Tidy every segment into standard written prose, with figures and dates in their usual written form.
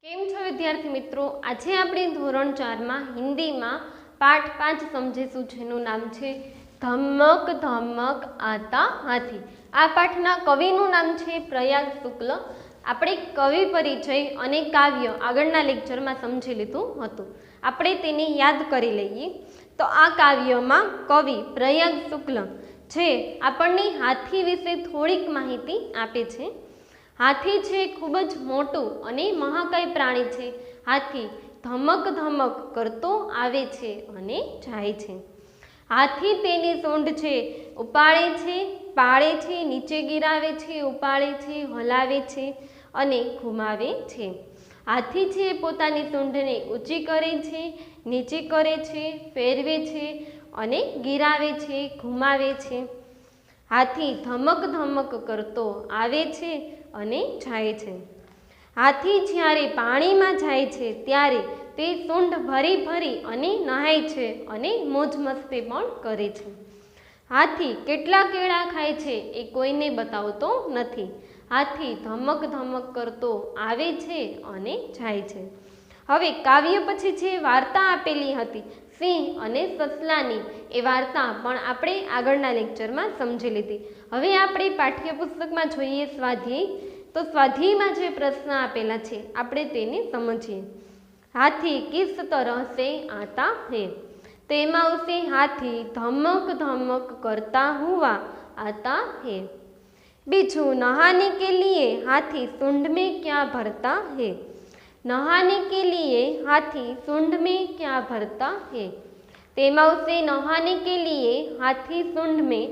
केम छो विद्यार्थी मित्रों, आज આપણે ધોરણ 4 માં હિન્દીમાં પાઠ 5 સમજીશું, જેનું નામ છે ધમક ધમક આતા હાથી। આ પાઠના કવિનું નામ છે પ્રયાગ શુક્લ। આપણે કવિ પરિચય અને કાવ્ય આગળના લેક્ચરમાં સમજી લીધું હતું, આપણે તેને યાદ કરી લઈએ। તો આ કાવ્યમાં કવિ પ્રયાગ શુક્લ છે આપણને હાથી વિશે થોડીક માહિતી આપે છે। हाथी छे खूब ज मोटू अने महाकाय प्राणी छे। हाथी धमक धमक करतो आवे छे अने जाय छे। हाथी तेनी सूंढ छे उपाड़े छे, पाड़े छे, नीचे गिरावे छे, उपाड़े छे, हलावे छे अने घुमावे छे। हाथी छे पोतानी सूंढने ऊंची करे छे, नीचे करे छे, फेरवे छे अने गिरावे छे, घुमावे छे। हाथी धमक धमक करतो आवे छे अने जाय छे। हाथी ज्यारे पाणीमां जाय छे त्यारे ते सूंढ भरी भरी अने नहाय छे अने मोज मस्ती पण करे छे। हाथी केटला केळा खाय छे ए कोईने बतावतो नथी। हाथी धमक धमक करतो आवे छे अने जाय छे। हवे काव्य पछी छे वार्ता आपेली हती सिंह अने ससलानी। ए वार्ता पण आपणे आगळना लेक्चरमां समजी लीधी। हवे आपणे पाठ्यपुस्तकमां जोईए स्वाध्याय। तो स्वाध्यायमां जे प्रश्न आपेला छे आपणे तेने समजीए। हाथी किस तरह से आता है? तेमां उसे हाथी धमक धमक करता हुआ आता है। बीजू नहाने के लिए हाथी सूंढ में क्या भरता है? नहाने के लिए हाथी सूंढ में क्या भरता है? तेमां उसे नहाने के लिए हाथी सूंढ में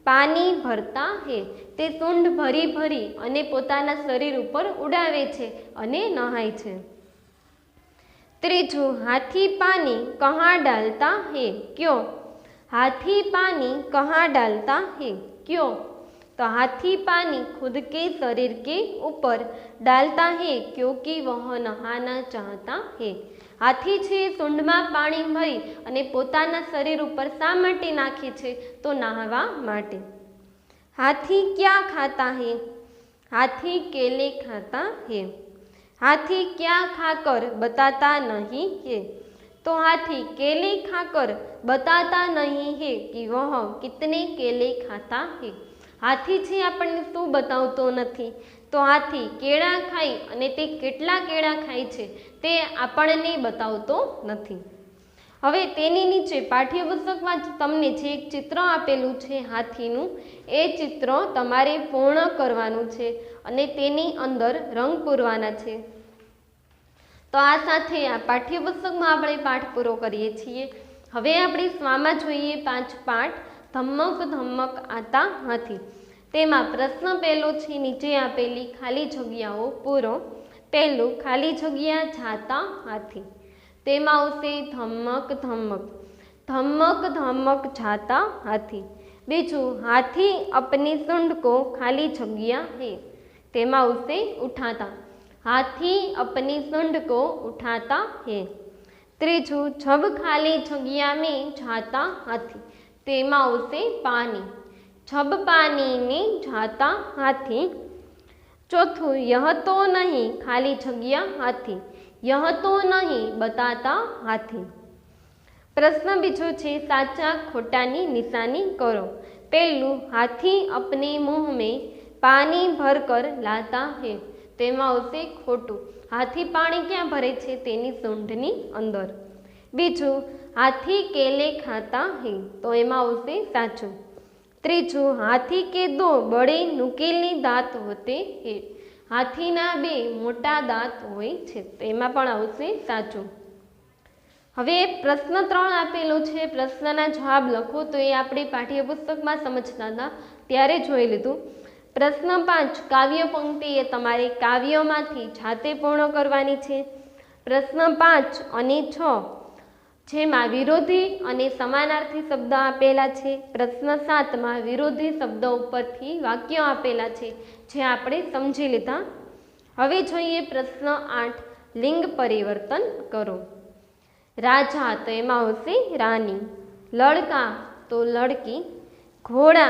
पानी भरता है। ते सूंढ भरी भरी अने पोताना शरीर उपर उड़ावे छे अने नहाय छे। त्रीजू हाथी पानी कहाँ डालता है? क्यों? हाथी पानी कहाँ डालता है? क्यों? तो हाथी पानी खुद के शरीर के ऊपर डालता है क्योंकि वह नहाना चाहता है। हाथी छे सूंढमां पाणी भरी अने पोताना शरीर उपर शा माटे नाखे छे? तो नहावा माटे। हाथी क्या खाता है? हाथी केले खाता है। हाथी क्या खाकर बताता नहीं है? तो हाथी केले खाकर बताता नहीं है कि वह कितने केले खाता है। हाथी छे आपणे शुं बतावतो नथी, तो हाथी केळा खाई अने ते केटला केळा खाय छे ते आपणने बतावतो नथी। हवे तेनी नीचे पाठ्यपुस्तकमां तमने जे एक चित्र आपेलुं छे हाथीनुं, ए चित्र तमारे पूर्ण करवानुं छे अने तेनी अंदर रंग पूरवाना छे। तो आ साथे आ पाठ्यपुस्तकमां आपणे पाठ पूरो करीए छीए। हवे आपणे स्वामां जोईए 5 पाठ धमक धमक आता हाथी। तेमां प्रश्न पहेलो छे नीचे आपेली खाली जग्याओ पूरो। पहेलुं खाली जग्या जाता हाथी। तेमां आवशे धमक धमक, धमक धमक जाता हाथी। बीजू हाथी अपनी सूंढ को खाली जग्या है। तेमां आवशे उठाता। हाथी अपनी सूंढ को उठाता है। त्रीजू जब खाली जग्या में जाता हाथी। तेमां आवशे पानी। जब पानी में जाता हाथी। चौथुं यह तो नहीं खाली जग्या हाथी। यह तो नहीं बताता हाथी। प्रश्न बीजो छे साचा खोटानी निशानी करो। पहलू हाथी अपने मुंह में पानी भरकर लाता है। तेमां आवशे खोटुं। हाथी पाणी क्यां भरे छे? तेनी सूंढनी अंदर। बीजू हाथी केले खाता है, तो एमां आवशे साचुं। त्रीजू हाथी के 2 बड़े नुकीले दांत होते हैं। हाथीना 2 मोटा दांत होय छे, तो एमां पण आवशे साचुं। हवे प्रश्न 3 आपेलो छे, प्रश्नना जवाब लखो। तो ए आपणे पाठ्यपुस्तकमां समजता हता त्यारे जोई लीधुं। प्रश्न 5 काव्य पंक्ति ए तमारे काव्यमांथी जाते पूर्ण करवानी छे। प्रश्न 5 અને 6 જેમાં વિરોધી અને સમાનાર્થી શબ્દ આપેલા છે। પ્રશ્ન 7 માં વિરોધી શબ્દ ઉપરથી વાક્યો આપેલા છે જે આપણે સમજી લીધા। હવે જોઈએ પ્રશ્ન 8 લિંગ પરિવર્તન કરો। રાજા તો એમાં આવશે રાની, લડકા તો લડકી, ઘોડા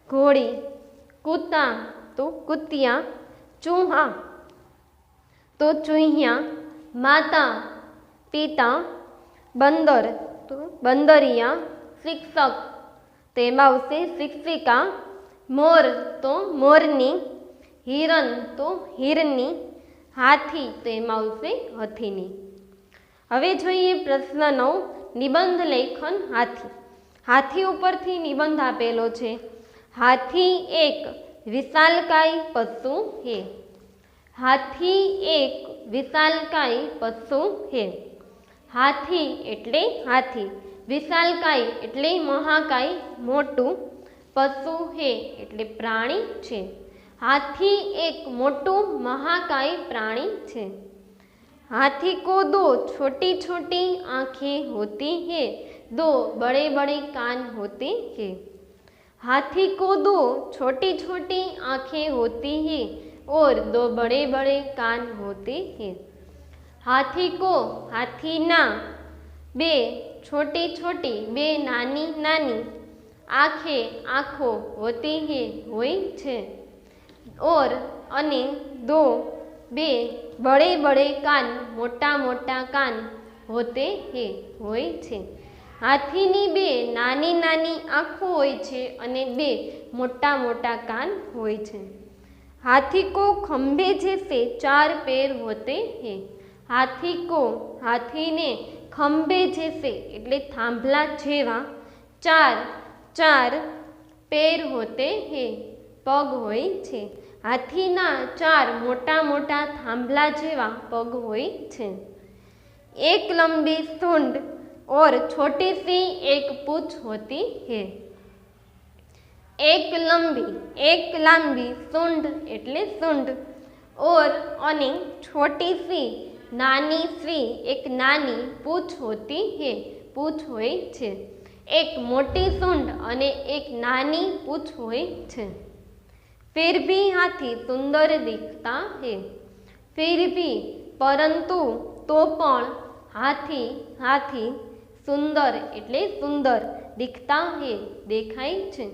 ઘોડી, કૂતા તો કૂતિયા, ચૂહા तो चूहिया, माता पिता, बंदर तो बंदरिया, शिक्षक तो एमां आवशे शिक्षिका, मोर तो मोरनी, हिरण तो हिरनी, हाथी तो एमां आवशे हथीनी। हवे जोईए प्रश्न 9 निबंध लेखन हाथी। हाथी उपरथी निबंध आपेलो छे। हाथी एक विशालकाय पशु है। हाथी एक विशालकाय पशु है। हाथी एटले हाथी, विशालकाय एटले महाकाय मोटू, पशु है एटले प्राणी छे। हाथी एक मोटू महाकाय प्राणी छे। हाथी को 2 छोटी छोटी आँखें होती है, 2 बड़े बड़े कान होते हैं। हाथी को 2 छोटी छोटी आँखें होती हैं और 2 बड़े बड़े कान होते हैं। हाथी को हाथीना 2 छोटी छोटी 2 नानी नानी आँखों होती है होय छे और अने 2 बड़े बड़े कान मोटा मोटा कान होते हैं होय छे। हाथीनी 2 नानी नानी आँखों होय छे अने 2 मोटा मोटा कान होय छे। हाथी को खंभे जैसे 4 पैर होते हैं। हाथीने खंभे जैसे एटले थांभला जेवा 4 पैर होते हैं, पग होय छे। हाथीना 4 मोटा मोटा थांभला जेवा पग होय छे। एक लंबी सूंड और छोटी सी एक पूंछ होती है। एक लांबी सूंड एटले सूंड और अने छोटी सी नानी सी एक नानी पूंछ होती है, पूंछ होय छे। एक मोटी सूंड अने एक नानी पूंछ होय छे। फिर भी हाथी सुंदर दिखता है। फिर भी परंतु तो पण हाथी सुंदर एटले सुंदर दिखता है देखाय छे।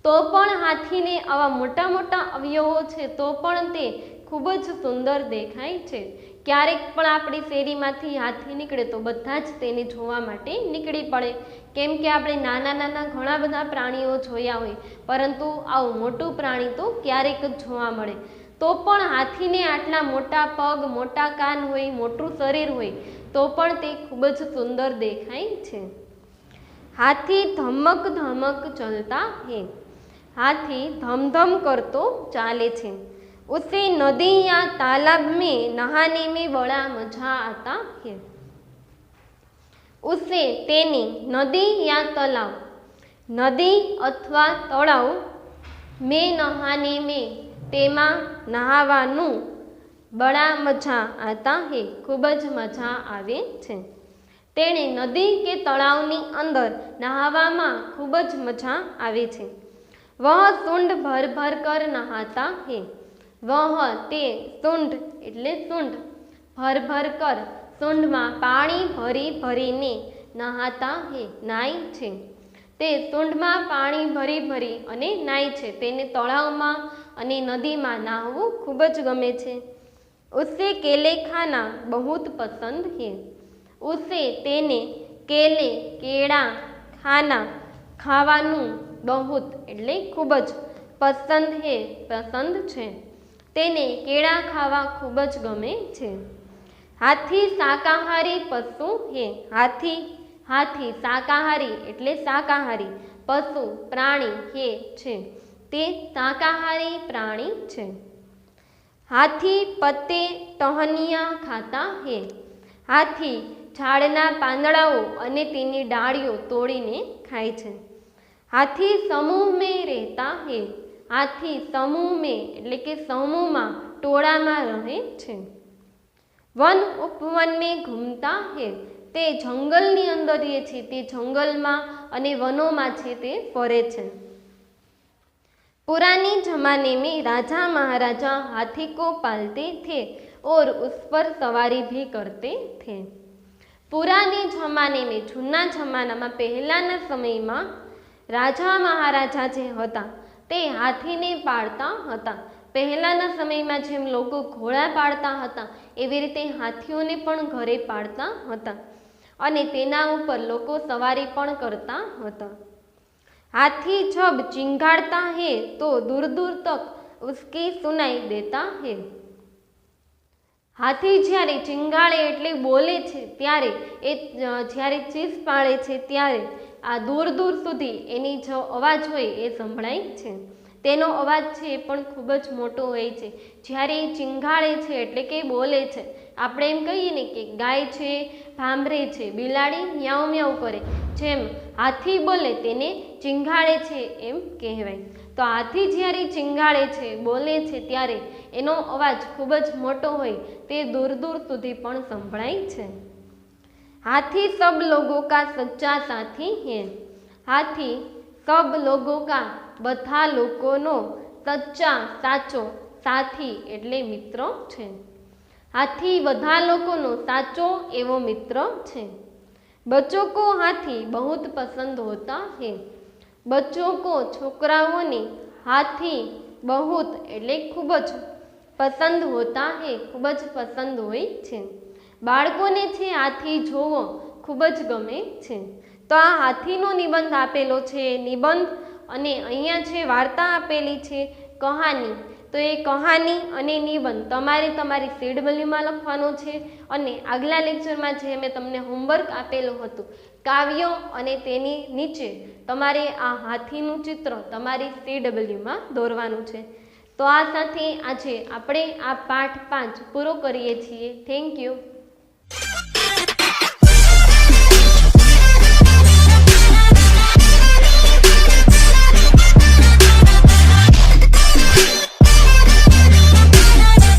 तो पण हाथीने आवा मोटा मोटा अवयवो छे तो पण ते खूब ज सुंदर देखाय छे। क्यारेक पण आपणी शेरीमांथी हाथी निकळे तो बधा ज तेने जोवा माटे निकળી पड़े, केम के आपणे नाना नाना घणा बधा प्राणीओ जोया होय परंतु आवुं मोटुं प्राणी तो क्यारेक ज जोवा मळे। तो पण हाथीने आटला मोटा पग, मोटा कान होय, मोटुं शरीर होय तो पण ते खूब ज सुंदर देखाय छे। हाथी धमक धमक चलता है। हाथी धम धम करतो चाले छे। उसे नदी या तालाब में नहाने में बड़ा मजा आता है। उसे तेनी नदी या तालाब, नदी अथवा तळाव में नहाने में तेमा नहावानुं बड़ा मजा आता है, खूब ज मजा आवे छे। तेने नदी के तळावनी अंदर नहावामां खूब ज मजा आवे छे। वह सूंड भर भर कर नहाता है। वह ते सूंड एटले सूंड भर भर कर सूंड में पाणी भरी भरीने नहाता है, नाय छे। ते सूंड में पाणी भरी भरी अने नाय छे। तेने तळाव में अने नदी में नहावुं खूब ज गमे छे। उसे केले खाना बहुत पसंद है। उसे तेने केले केड़ा खाना खावानुं बहुत एटले खूब ज पसंद है, पसंद छे। तेने केड़ा खावा खूब ज गमे छे। हाथी शाकाहारी पशु है। हाथी शाकाहारी एटले शाकाहारी पशु प्राणी है छे, ते शाकाहारी प्राणी छे। हाथी पत्ते टहनिया खाता है। हाथी झाड़ना पांदड़ाओ अने तेनी डाळीओ तोड़ीने खाय छे। हाथी समूह में रहता है। हाथी समूह में एटले के समूह में टोळा में रहे छे। वन उपवन में घूमता है। ते जंगलनी अंदर रहे छे, ते जंगल में अने वनों में छे ते फरे छे। पुराने जमाने में राजा महाराजा हाथी को पालते थे और उस पर सवारी भी करते थे। पुराने जमाने में जूना जमाना में पहलाना समय में राजा महाराजा जे हता ते हाथी ने पाळता हता। પહેલાંના સમયમાં જેમ લોકો ઘોડા પાળતા હતા એવી રીતે હાથીઓને પણ ઘરે પાળતા હતા અને તેના ઉપર લોકો સવારી પણ કરતા હતા। हाथी जब चिंगाड़ता है तो दूर दूर तक उसकी सुनाई देता है। हाथी ज्यारे चिंगाड़े एटले बोले छे त्यारे ए ज्यारे चीस पाड़े छे त्यारे आ दूर दूर सुधी एनी जो अवाज होय ए संभळाय छे। तेनो अवाज छे पण खूब ज मोटो होय छे। ज्यारे चिंगाड़े छे एटले के बोले छे, आपणे एम कहीए ने के गाय छे भांभरे छे, बिलाड़ी म्याऊ म्याऊ करे, जेम हाथी बोले तेने चिंगाड़े छे एम कहेवाय। तो हाथी ज्यारे चिंगाड़े छे बोले छे त्यारे एनो अवाज खूब ज मोटो होय ते दूर दूर सुधी पण संभळाय छे। हाथी सब लोगों का सच्चा साथी है। हाथी सब लोगों का बधा लोकोनो सच्चा साचो साथी एटले मित्र छे। हाथी बधा लोकोनो साचो एवो मित्र छे। बच्चों को हाथी बहुत पसंद होता है। बच्चों को छोकराओने हाथी बहुत एटले खूब ज पसंद होता है, खूब ज पसंद होय छे। बाळकोने छे हाथी जोवो खूब ज गमे छे। तो आ हाथीनो निबंध आपेलो छे, निबंध अने अहींया छे वार्ता आपेली छे कहानी। तो ये कहानी अने निबंध तमारे तमारी CW में लखवानो छे अने आगला लेक्चर में जे मैं तमने होमवर्क आपेलो हतुं काव्य अने तेनी नीचे तमारे आ हाथीनुं चित्र तमारी CW में दौरवानुं छे। तो आ साथे आजे आपणे आ पाठ 5 पूरो करीए छीए। Thank you.